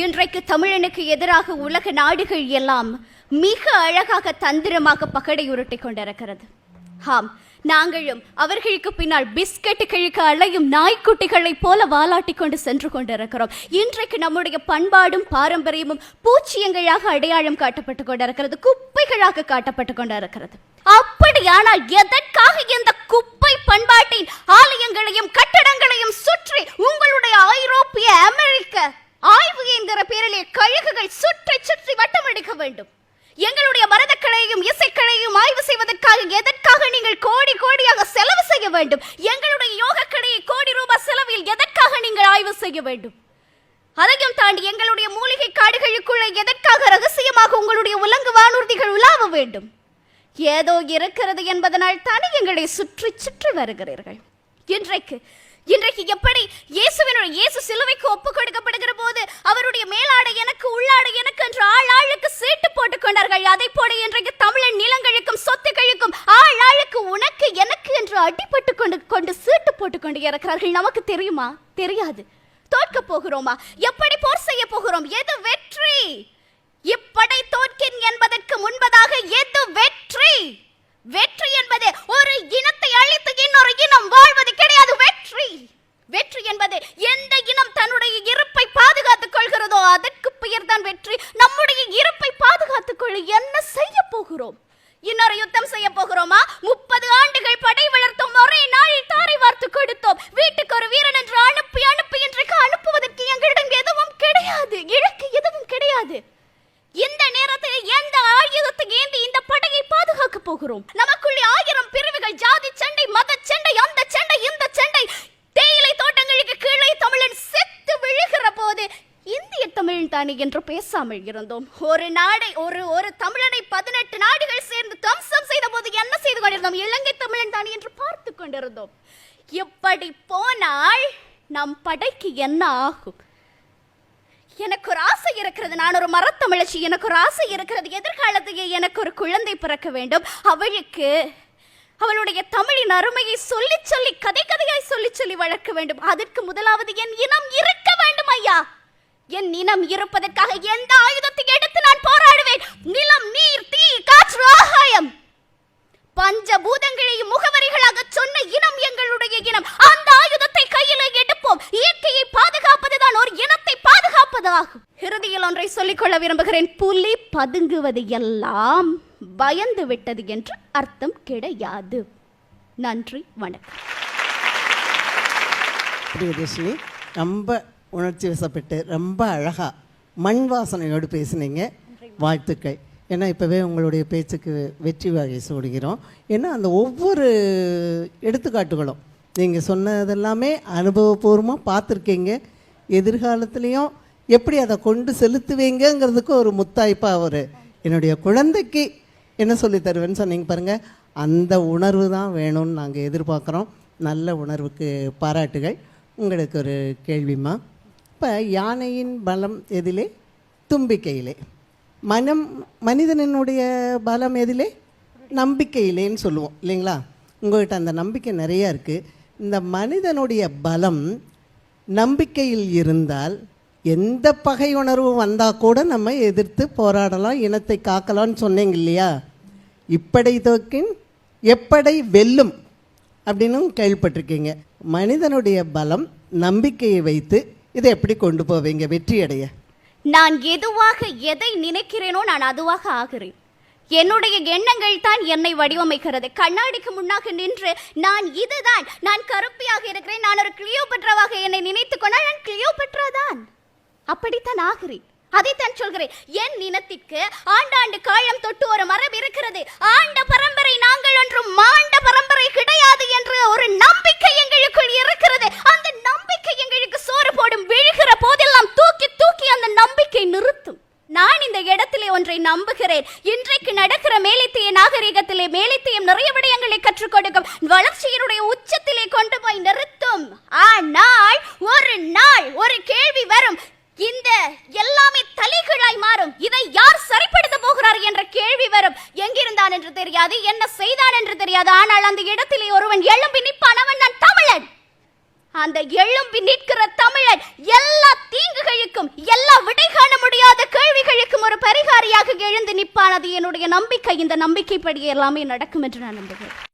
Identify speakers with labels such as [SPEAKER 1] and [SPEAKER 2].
[SPEAKER 1] இன்றைக்கு தமிழனுக்கு எதிராக உலக நாடுகள் எல்லாம் மிக அழகாக தந்திரமாக பகடை உருட்டி கொண்டிருக்கிறது. ஆம், நாங்களும் அவர்களுக்கு பின்னால் பிஸ்கட்டுகளுக்கு அலையும் நாய்க்குட்டிகளை போல வாலாட்டி கொண்டு சென்று கொண்டிருக்கிறோம். இன்றைக்கு நம்முடைய பண்பாடும் பாரம்பரியமும் பூச்சியங்களாக அடையாளம் காட்டப்பட்டு கொண்டிருக்கிறது, குப்பைகளாக காட்டப்பட்டு கொண்டிருக்கிறது. அப்படியானால் எதற்காக இந்த குப்பை பண்பாட்டின் ஆலயங்களையும் கட்டடங்களையும் சுற்றி உங்களுடைய ஐரோப்பிய அமெரிக்க ஆய்வு என்கிற பேரிலே கழுகுகள் சுற்றி சுற்றி வட்டமடிக்க வேண்டும்? எங்களுடைய மரதக்கலையும் இசைக்கலையும் ஆய்வு செய்வதற்காக எதற்காக நீங்கள் கோடி கோடியாக செலவு செய்ய வேண்டும்? எங்களுடைய யோகக்கலையை கோடி ரூபாய் செலவில் எதற்காக நீங்கள் ஆய்வு செய்ய வேண்டும்? அதையும் தாண்டி எங்களுடைய மூலிகை காடுகளுக்குள்ள எதற்காக ரகசியமாக உங்களுடைய உலங்கு வானூர்திகள் உலாவ வேண்டும்? ஏதோ இருக்கிறது என்பதனால் தானே எங்களை சுற்றி சுற்றி வருகிறீர்கள். இன்றைக்கு எப்படி இயேசு சிலுவைக்கு ஒப்பு கொடுக்கப்படுகிற போது அவருடைய மேலாடை எனக்கு உள்ளாடை எனக்கு என்று ஆளுக்கு சீட்டு போட்டுக் கொண்டார்கள். அதை போல இன்றைக்கு தமிழன் நிலங்களுக்கும் சொத்துக்களுக்கும் ஆளுக்கு உனக்கு எனக்கு என்று அடிபட்டு கொண்டு சீட்டு போட்டுக் கொண்டு இருக்கிறார்கள். நமக்கு தெரியுமா? தெரியாது. தோற்க போகிறோமா? எப்படி போர் செய்ய போகிறோம்? எது வெற்றி? இப்படை தோற்கின் என்பதற்கு முன்பதாக எது வெற்றி? வெற்றி என்பது ஒரு இனத்தை அழித்து இன்னொரு இனம் வாழ்வது கிடையாது. வெற்றி என்பது எந்த இனம் தன்னுடைய இருப்பை பாதுகாத்துக் கொள்கிறதோ அதற்கு பெயர் தான் வெற்றி. நம்முடைய இருப்பை பாதுகாத்துக் கொள்ள என்ன செய்ய போகிறோம்? இன்னொரு யுத்தம் செய்ய போகிறோமா? 30 ஆண்டுகள் படை வளர்த்தோம், ஒரே நாளில் தாரை வார்த்து கொடுத்தோம், வீட்டுக்கு ஒரு வீரன் என்று அனுப்பி இன்றைக்கு அனுப்புவதற்கு எங்களிடம் எதுவும் கிடையாது, இலக்கு எதுவும் கிடையாது. இந்த நேரத்தில் எந்த ஆயுதத்தை ஏந்தி இந்த படையை பாதுகாக்க போகிறோம்? நமக்குள்ளே 1000 பிரிவுகள், ஜாதி சண்டை, மத சண்டை, அந்த சண்டை இந்த சண்டை. தேயிலை தோட்டங்களுக்கு கீழே தமிழன் செத்து விழுகிற போது இந்திய தமிழன் தானே என்று பேசாமல் இருந்தோம். ஒரு தமிழனை 18 நாடுகள் சேர்ந்து தம்சம் செய்த போது என்ன செய்து கொண்டிருந்தோம்? இலங்கை தமிழன் தானே என்று பார்த்து கொண்டிருந்தோம். இப்படி போனால் நம் படைக்கு என்ன ஆகும்? எனக்கு ஒரு ஆசை இருக்கிறது, நான் ஒரு மரத்தமிழச்சி, எனக்கு ஒரு ஆசை இருக்கிறது, எதிர்காலத்தையே எனக்கு ஒரு குழந்தை பிறக்க வேண்டும். அவளுக்கு அவளுடைய தமிழின் அருமையை சொல்லி சொல்லி கதையாய் சொல்லி வளர்க்க வேண்டும். அதற்கு முதலாவது என் இனம் இருக்க வேண்டும் ஐயா. என் இனம் இருப்பதற்காக எந்த ஆயுதத்தை எடுத்து நான் போராடுவேன்? நிலம், நீர், தீ, காற்று, ஆகாயம், பஞ்சபூதங்களையும் முகவரிகளாக சொன்ன இனம் எங்களுடைய இனம். அந்த ஆயுதத்தை கையில் எடுப்போம். இயற்கையை பாதுகாப்பதுதான் ஒரு இனத்தை பாதுகாப்பதாகும். இறுதியில் ஒன்றை சொல்லிக்கொள்ள விரும்புகிறேன். புலி பதுங்குவது எல்லாம் பயந்து விட்டது என்று அர்த்தம் கிடையாது. நன்றி, வணக்கம்.
[SPEAKER 2] பிரியதர்ஷினி, ரொம்ப உணர்ச்சி வசப்பட்டு ரொம்ப அழகா மண் வாசனையோடு பேசுனீங்க. வாழ்த்துக்கள். ஏன்னா இப்போவே உங்களுடைய பேச்சுக்கு வெற்றி வாகை சூடுகிறோம். ஏன்னா அந்த ஒவ்வொரு எடுத்துக்காட்டுகளும் நீங்கள் சொன்னதெல்லாமே அனுபவபூர்வமாக பார்த்துருக்கீங்க. எதிர்காலத்துலேயும் எப்படி அதை கொண்டு செலுத்துவீங்கிறதுக்கு ஒரு முத்தாய்ப்பாக ஒரு என்னுடைய குழந்தைக்கு என்ன சொல்லி தருவேன்னு சொன்னீங்க பாருங்கள். அந்த உணர்வு தான் வேணும்னு நாங்கள் எதிர்பார்க்குறோம். நல்ல உணர்வுக்கு பாராட்டுகள். உங்களுக்கு ஒரு கேள்விமா. இப்போ யானையின் பலம் எதிலே? தும்பிக்கையிலே. மனிதனுடைய பலம் எதிலே? நம்பிக்கையிலேன்னு சொல்லுவோம் இல்லைங்களா? உங்கள்கிட்ட அந்த நம்பிக்கை நிறையா இருக்குது. இந்த மனிதனுடைய பலம் நம்பிக்கையில் இருந்தால் எந்த பகை உணர்வு வந்தால் கூட நம்ம எதிர்த்து போராடலாம், இனத்தை காக்கலாம்னு சொன்னீங்க இல்லையா? இப்படை தோக்கின் எப்படை வெல்லும் அப்படின்னு கேள்விப்பட்டிருக்கீங்க. மனிதனுடைய பலம் நம்பிக்கையை வைத்து இதை எப்படி கொண்டு போவீங்க வெற்றி அடைய?
[SPEAKER 1] நான் எதுவாக எதை நினைக்கிறேனோ நான் அதுவாக ஆகிறேன். என்னுடைய எண்ணங்கள் தான் என்னை வடிவமைக்கிறது. கண்ணாடிக்கு முன்னாக நின்று நான் கருப்பியாக இருக்கிறேன், நான் ஒரு கிளியோபட்ராவாக என்னை நினைத்துக் கொண்டால் நான் கிளியோபட்ரா தான். அப்படித்தான் ஆகிறேன். அதைத்தான் சொல்கிறேன். என் இனத்திற்கு ஆண்டாண்டு காலம் தொட்டு ஒரு மரபு இருக்கிறது. ஆண்ட பரம்பரை நாங்கள் ஒன்றும் மாண்ட பரம்பரை கிடையாது என்ற ஒரு நம்பிக்கை எங்களுக்குள் இருக்கிறது. அந்த நம்பிக்கை எங்களுக்கு சோறு போடும். விழுகிற போதெல்லாம் தூக்கி தூக்கி அந்த நம்பிக்கை நிறுத்தும். நான் இந்த இடத்திலே ஒன்றை நம்புகிறேன். இன்றைக்கு நடக்கிற மேலைத்திய நாகரிகத்திலே மேலைத்தியம் நிறைய விடயங்களை கற்றுக் கொடுக்கும், வளர்ச்சியினுடைய உச்சத்திலே கொண்டு போய் நிறுத்தும். ஆனால் ஒரு நாள் ஒரு கேள்வி வரும். இந்த எல்லாமே தலைகீழாய் மாறும். இதை யார் சரிப்படுத்த போகிறார் என்ற கேள்வி வரும். எங்கிருந்தான் என்று தெரியாது, என்ன செய்தான் என்று தெரியாது. ஆனால் அந்த இடத்திலே ஒருவன் எழும்பி நிற்பான். அவன் நான் தமிழன். அந்த எழும்பி நிற்கிற தமிழன் எல்லா தீங்குகளுக்கும், எல்லா விடை காண முடியாத கேள்விகளுக்கும் ஒரு பரிகாரியாக எழுந்து நிற்பான். அது என்னுடைய நம்பிக்கை. இந்த நம்பிக்கைப்படி எல்லாமே நடக்கும் என்று நான் நம்புகிறேன்.